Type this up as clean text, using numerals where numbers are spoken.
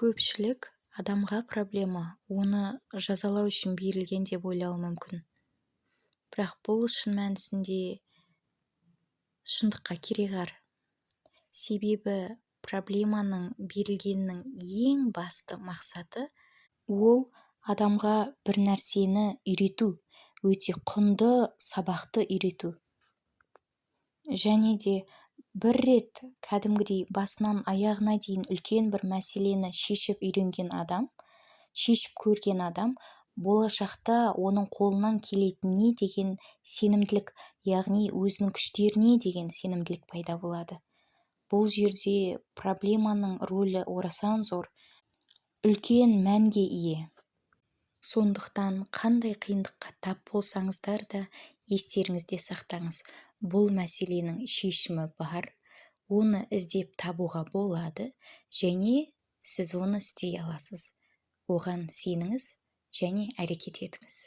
Көпшілік адамға проблема оны жазалау үшін берілген деп ойлауы мүмкін. Бірақ бұл шын мәнісінде шындыққа кереғар. Себебі проблеманың берілгеннің ең басты мақсаты ол адамға бір нәрсені үйрету, өте құнды сабақты үйрету. Және де бір рет кәдімгідей басынан аяғына дейін үлкен бір мәселені шешіп көрген адам, болашақта оның қолынан келетініне деген сенімділік, яғни өзінің күштеріне деген сенімділік пайда болады. Бұл жерде проблеманың рөлі орасан зор, үлкен мәнге ие. Сондықтан қандай қиындыққа тап болсаңыздар да естеріңізде сақтаңыз. Бұл мәселенің шешімі бар, оны іздеп табуға болады және сіз оны істей аласыз. Оған сеніңіз және әрекет етіңіз.